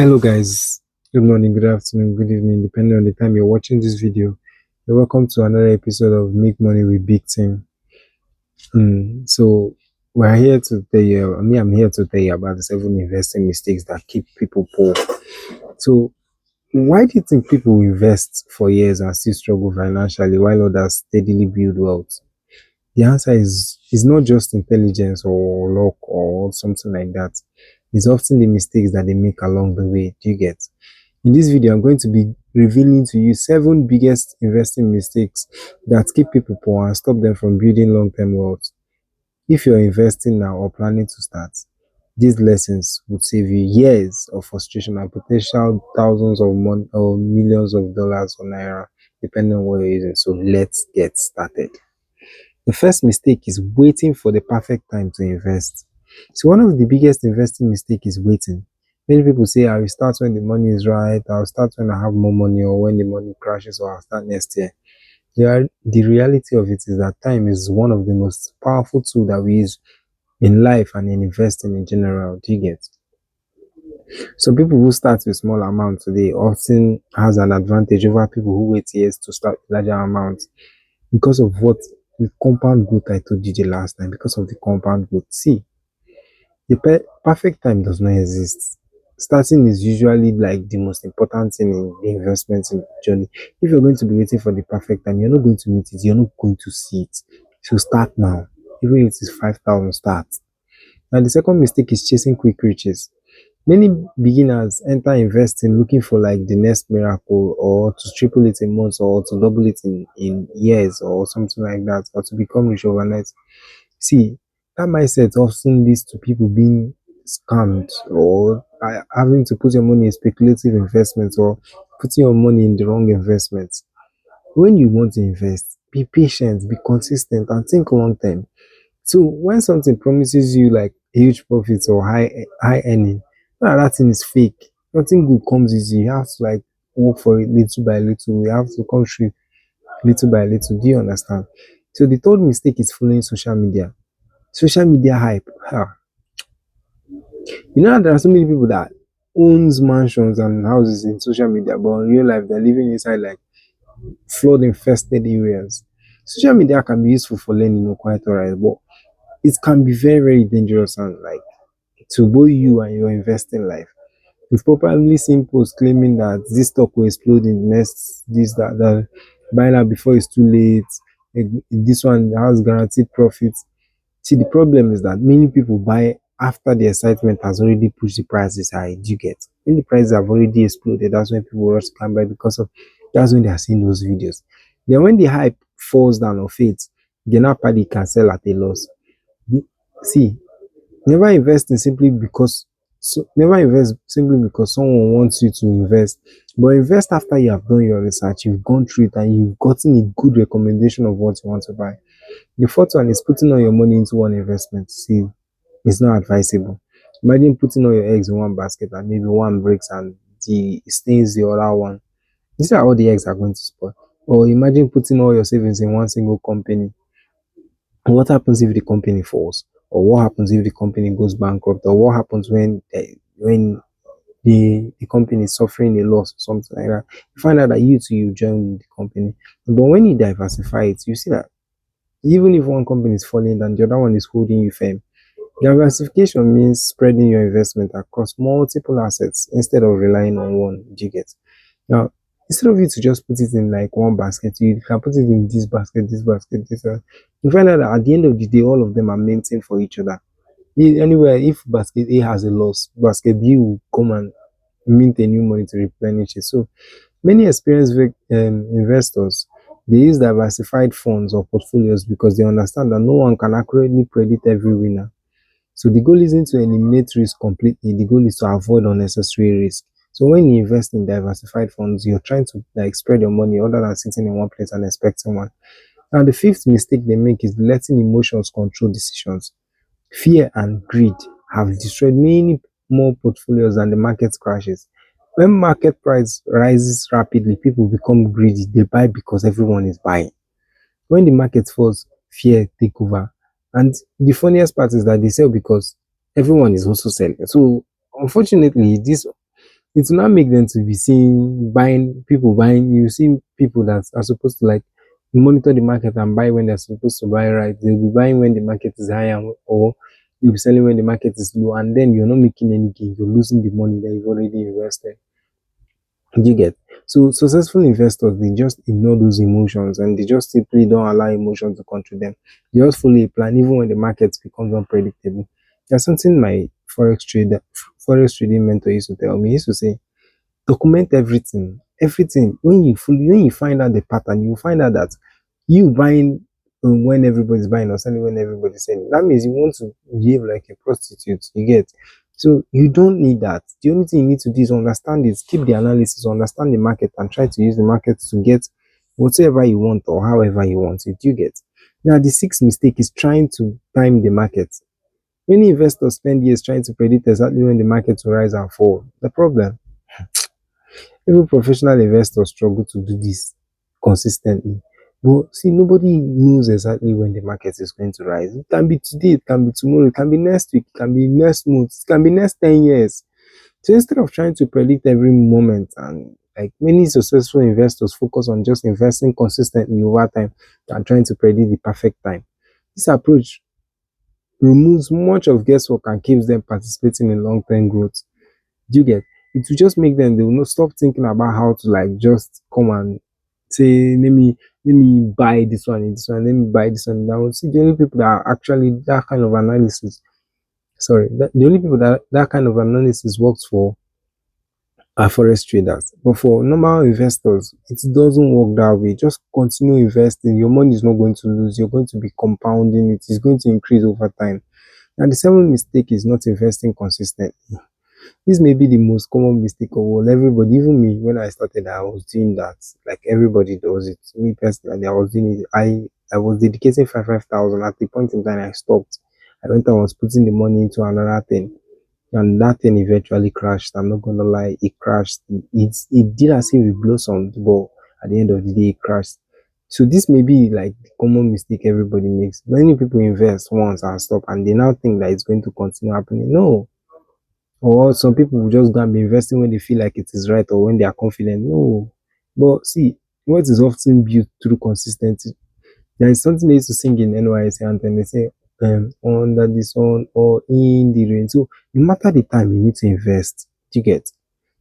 Hello guys, good morning, good afternoon, good evening, depending on the time you're watching this video. You're welcome to another episode of Make Money with Big Team. So we're here to tell you, I'm here to tell you about the 7 investing mistakes that keep people poor. So why do you think people invest for years and still struggle financially while others steadily build wealth? The answer is not just intelligence or luck or something like that. It's often the mistakes that they make along the way. Do you get? In this video, I'm going to be revealing to you 7 biggest investing mistakes that keep people poor and stop them from building long-term wealth. If you're investing now or planning to start, these lessons would save you years of frustration and potential thousands of money or millions of dollars or naira, depending on what you're using. So let's get started. The first mistake is waiting for the perfect time to invest. So one of the biggest investing mistake is waiting. Many people say, I will start when the money is right, I'll start when I have more money, or when the money crashes, or I'll start next year. The reality of it is that time is one of the most powerful tools that we use in life and in investing in general. Do you get? So people who start with small amounts today often has an advantage over people who wait years to start larger amounts because of what the compound growth I told you the last time. Because of the compound growth. See, the perfect time does not exist. Starting is usually like the most important thing in the investment in journey. If you're going to be waiting for the perfect time, you're not going to meet it, you're not going to see it. So start now. Even if it is 5,000, start. And the second mistake is chasing quick riches. Many beginners enter investing looking for like the next miracle, or to triple it in months, or to double it in years, or something like that, or to become rich overnight. See, that mindset often leads to people being scammed, or having to put your money in speculative investments, or putting your money in the wrong investments. When you want to invest, be patient, be consistent, and think long term. So when something promises you like huge profits or high earning, not that thing is fake. Nothing good comes easy. You have to like work for it little by little. You have to come through little by little. Do you understand? So the third mistake is following social media. Social media hype. You know there are so many people that owns mansions and houses in social media, but in real life they're living inside like flood infested areas. Social media can be useful for learning, quite alright, but it can be very, very dangerous and like to both you and your investing life. We've probably seen posts claiming that this stock will explode in the next this that buy now before it's too late. This one has guaranteed profits. See, the problem is that many people buy after the excitement has already pushed the prices high. Do you get? When the prices have already exploded, that's when people rush to come buy because of that's when they are seeing those videos. Then when the hype falls down or fades, they now panic and sell at a loss. The- See, never invest in simply because never invest simply because someone wants you to invest, but invest after you have done your research, you've gone through it, and you've gotten a good recommendation of what you want to buy. The fourth one is putting all your money into one investment. See, it's not advisable. Imagine putting all your eggs in one basket and maybe one breaks and the stains the other one. These are all the eggs are going to spoil. Or imagine putting all your savings in one single company. What happens if the company falls? Or what happens if the company goes bankrupt? Or what happens when the company is suffering a loss or something like that? You find out that you join the company. But when you diversify it, you see that even if one company is falling down, the other one is holding you firm. Diversification means spreading your investment across multiple assets instead of relying on one. Do you get? Now, instead of you to just put it in like one basket, you can put it in this basket, this. You find out that at the end of the day, all of them are maintained for each other. Anywhere, if basket A has a loss, basket B will come and mint a new money to replenish it. So many experienced investors, they use diversified funds or portfolios because they understand that no one can accurately predict every winner. So the goal isn't to eliminate risk completely. The goal is to avoid unnecessary risk. So when you invest in diversified funds, you're trying to like spread your money other than sitting in one place and expecting one. Now the fifth mistake they make is letting emotions control decisions. Fear and greed have destroyed many more portfolios than the market crashes. When market price rises rapidly, people become greedy. They buy because everyone is buying. When the market falls, fear take over. And the funniest part is that they sell because everyone is also selling. So unfortunately, it will not make them to be seeing buying people buying. You see people that are supposed to like monitor the market and buy when they're supposed to buy, right? They'll be buying when the market is high or you'll be selling when the market is low, and then you're not making any gain. You're losing the money that you've already invested. You get. So successful investors, they just ignore those emotions and they just simply don't allow emotions to control them. They just follow a plan even when the market becomes unpredictable. There's something my forex trading mentor used to tell me. He used to say, document everything. Everything. When you find out the pattern, you find out that you buying when everybody's buying or selling when everybody's selling. That means you want to behave like a prostitute. You get. So you don't need that. The only thing you need to do is understand it, keep the analysis, understand the market, and try to use the market to get whatever you want or however you want it. You get. Now the sixth mistake is trying to time the market. Many investors spend years trying to predict exactly when the market will rise and fall. The problem, even professional investors struggle to do this consistently. But see, nobody knows exactly when the market is going to rise. It can be today, it can be tomorrow, it can be next week, it can be next month, it can be next 10 years. So instead of trying to predict every moment, and like many successful investors focus on just investing consistently over time and trying to predict the perfect time. This approach removes much of guesswork and keeps them participating in long-term growth. Do you get? It will just make them, they will not stop thinking about how to like just come and say, let me buy this one and this one, let me buy this one. Now see the only people that are actually that kind of analysis, the only people that that kind of analysis works for are forex traders. But for normal investors, it doesn't work that way. Just continue investing. Your money is not going to lose, you're going to be compounding it, it's going to increase over time. And the seventh mistake is not investing consistently. This may be the most common mistake of all. Everybody, even me, when I started, I was doing that. Like everybody does it. Me personally, I was doing it. I was dedicating five thousand. At the point in time, I stopped. I went and was putting the money into another thing, and that thing eventually crashed. I'm not gonna lie, it crashed. It did as if it blossomed, but at the end of the day, it crashed. So this may be like the common mistake everybody makes. Many people invest once and stop, and they now think that it's going to continue happening. No, or some people will just go and be investing when they feel like it is right or when they are confident. No. But see, what is often built through consistency. There is something they used to sing in NYC anthem. They say, under the sun or in the rain. So no matter the time you need to invest, you get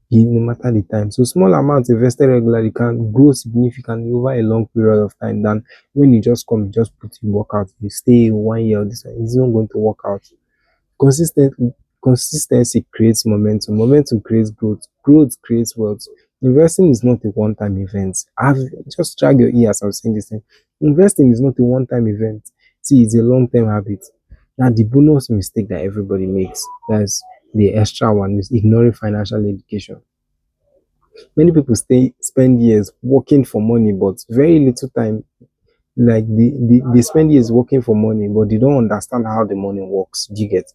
no matter the time. So small amounts invested regularly can grow significantly over a long period of time than when you just come, you just put your work out, you stay 1 year, this one, it's not going to work out. Consistent Consistency creates momentum. Momentum creates growth. Growth creates wealth. Investing is not a one-time event. I've just drag your ears. I'm saying this thing. Investing is not a one-time event. See, it's a long-term habit. Now, the bonus mistake that everybody makes, that's the extra one, is ignoring financial education. Many people spend years working for money, but very little time. Like they spend years working for money, but they don't understand how the money works. Do you get?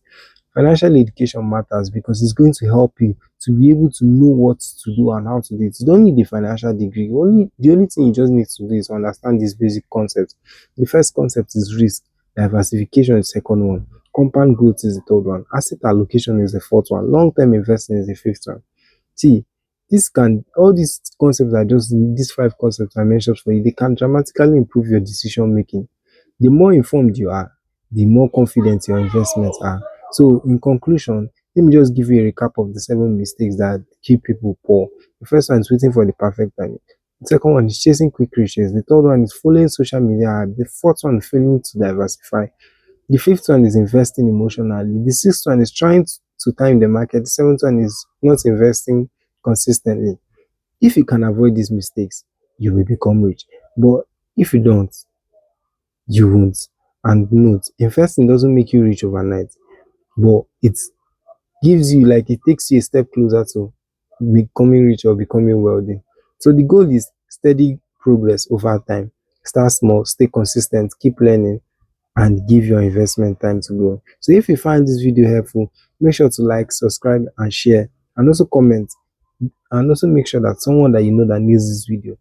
Financial education matters because it's going to help you to be able to know what to do and how to do it. You don't need a financial degree. The only thing you just need to do is understand these basic concepts. The first concept is risk. Diversification is the second one. Compound growth is the third one. Asset allocation is the fourth one. Long-term investing is the fifth one. See, this can all these concepts are just these five concepts I mentioned for you. They can dramatically improve your decision making. The more informed you are, the more confident your investments are. So, in conclusion, let me just give you a recap of the seven mistakes that keep people poor. The first one is waiting for the perfect time. The second one is chasing quick riches. The third one is following social media. The fourth one, failing to diversify. The fifth one is investing emotionally. The sixth one is trying to time the market. The seventh one is not investing consistently. If you can avoid these mistakes, you will become rich. But if you don't, you won't. And note, investing doesn't make you rich overnight, but it gives you like it takes you a step closer to becoming rich or becoming wealthy. So the goal is steady progress over time. Start small, stay consistent, keep learning, and give your investment time to grow. So if you find this video helpful, make sure to like, subscribe, and share, and also comment, and also make sure that someone that you know that needs this video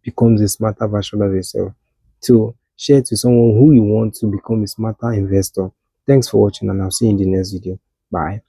becomes a smarter version of yourself. So share it to someone who you want to become a smarter investor. Thanks for watching, and I'll see you in the next video. Bye.